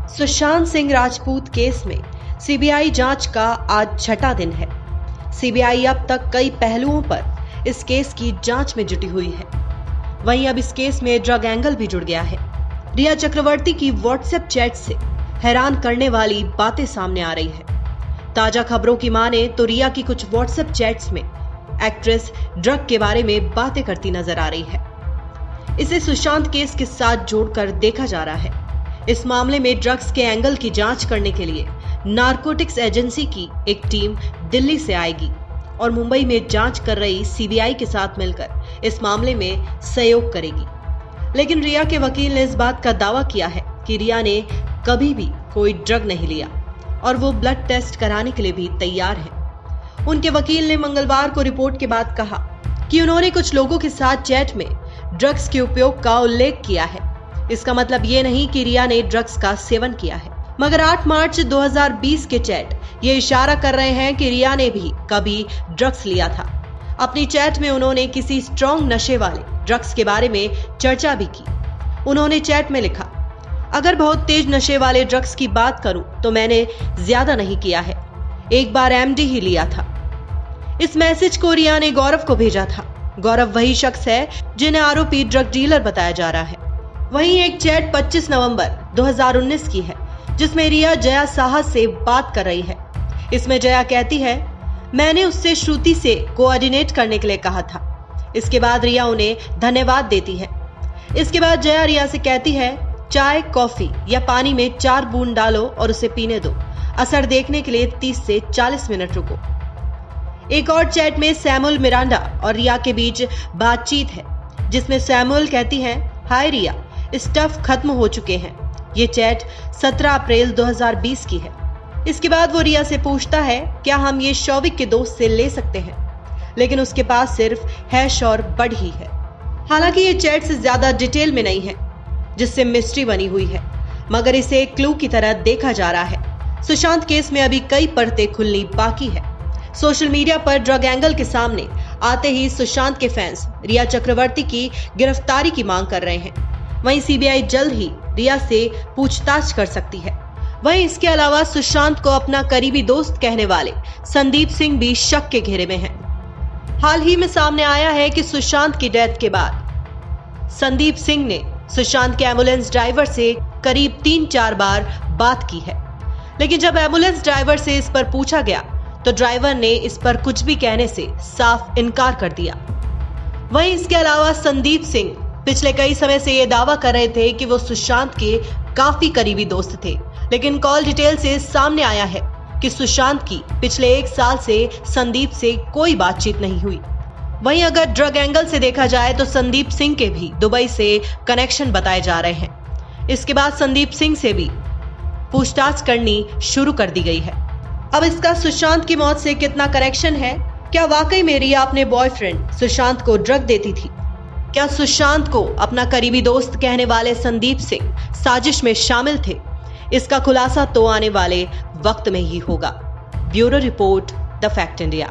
Sushant Singh Rajput case में CBI जांच का आज छठा दिन है। सीबीआई अब तक कई पहलुओं पर इस केस की जांच में जुटी हुई है। वहीं अब इस केस में ड्रग एंगल भी जुड़ गया है। रिया चक्रवर्ती की व्हाट्सएप चैट से हैरान करने वाली बातें सामने आ रही है। ताजा खबरों की माने तो रिया की कुछ व्हाट्सएप चैट्स में एक्ट्रेस ड्रग के बारे में बातें करती नजर आ रही है। इसे सुशांत केस के साथ जोड़कर देखा जा रहा है। इस मामले में ड्रग्स के एंगल की जांच करने के लिए नारकोटिक्स एजेंसी की एक टीम दिल्ली से आएगी और मुंबई में जांच कर रही सीबीआई के साथ मिलकर इस मामले में सहयोग करेगी। लेकिन रिया के वकील ने इस बात का दावा किया है कि रिया ने कभी भी कोई ड्रग नहीं लिया और वो ब्लड टेस्ट कराने के लिए भी तैयार है। उनके वकील ने मंगलवार को रिपोर्ट के बाद कहा कि उन्होंने कुछ लोगों के साथ चैट में ड्रग्स के उपयोग का उल्लेख किया है। इसका मतलब ये नहीं कि रिया ने ड्रग्स का सेवन किया है, मगर 8 मार्च 2020 के चैट ये इशारा कर रहे हैं कि रिया ने भी कभी ड्रग्स लिया था। अपनी चैट में उन्होंने किसी स्ट्रॉन्ग नशे वाले ड्रग्स के बारे में चर्चा भी की। उन्होंने चैट में लिखा, अगर बहुत तेज नशे वाले ड्रग्स की बात करूं तो मैंने ज्यादा नहीं किया है, एक बार एमडी ही लिया था। इस मैसेज को रिया ने गौरव को भेजा था। गौरव वही शख्स है जिन्हें आरोपी ड्रग डीलर बताया जा रहा है। वहीं एक चैट 25 नवंबर 2019 की है जिसमें रिया जया साहस से बात कर रही है। इसमें जया कहती है, मैंने उससे श्रुति से कोऑर्डिनेट करने के लिए कहा था। इसके बाद रिया उन्हें धन्यवाद देती है। इसके बाद जया रिया से कहती है, चाय कॉफी या पानी में 4 बूंद डालो और उसे पीने दो। असर देखने के लिए 30 से 40 मिनट रुको। एक और चैट में सैमुअल मिरांडा और रिया के बीच बातचीत है जिसमें सैमुअल कहती है, हाय रिया, स्टफ खत्म हो चुके हैं। ये चैट 17 अप्रैल 2020 की है। इसके बाद वो रिया से पूछता है, क्या हम ये शौविक के दोस्त से ले सकते हैं, लेकिन उसके पास सिर्फ हैश और बड ही है। हालांकि ये चैट से ज्यादा डिटेल में नहीं है जिससे मिस्ट्री बनी हुई है, मगर इसे एक क्लू की तरह देखा जा रहा है। सुशांत केस में अभी कई परतें खुलनी बाकी है। सोशल मीडिया पर ड्रग एंगल के सामने आते ही सुशांत के फैंस रिया चक्रवर्ती की गिरफ्तारी की मांग कर रहे हैं। वहीं सीबीआई जल्द ही रिया से पूछताछ कर सकती है। वहीं इसके अलावा सुशांत को अपना करीबी दोस्त कहने वाले संदीप सिंह भी शक के घेरे में हैं। हाल ही में सामने आया है कि सुशांत की डेथ के बाद संदीप सिंह ने सुशांत के एम्बुलेंस ड्राइवर से करीब 3-4 बार बात की है, लेकिन जब एम्बुलेंस ड्राइवर से इस पर पूछा गया तो ड्राइवर ने इस पर कुछ भी कहने से साफ इनकार कर दिया। वहीं इसके अलावा संदीप सिंह पिछले कई समय से ये दावा कर रहे थे कि वो सुशांत के काफी करीबी दोस्त थे, लेकिन कॉल डिटेल से सामने आया है कि सुशांत की पिछले 1 साल से संदीप से कोई बातचीत नहीं हुई। वहीं अगर ड्रग एंगल से देखा जाए तो संदीप सिंह के भी दुबई से कनेक्शन बताए जा रहे हैं। इसके बाद संदीप सिंह से भी पूछताछ करनी शुरू कर दी गई है। अब इसका सुशांत की मौत से कितना कनेक्शन है? क्या वाकई में रिया अपने बॉयफ्रेंड सुशांत को ड्रग देती थी? क्या सुशांत को अपना करीबी दोस्त कहने वाले संदीप सिंह साजिश में शामिल थे? इसका खुलासा तो आने वाले वक्त में ही होगा। Bureau report, the fact India.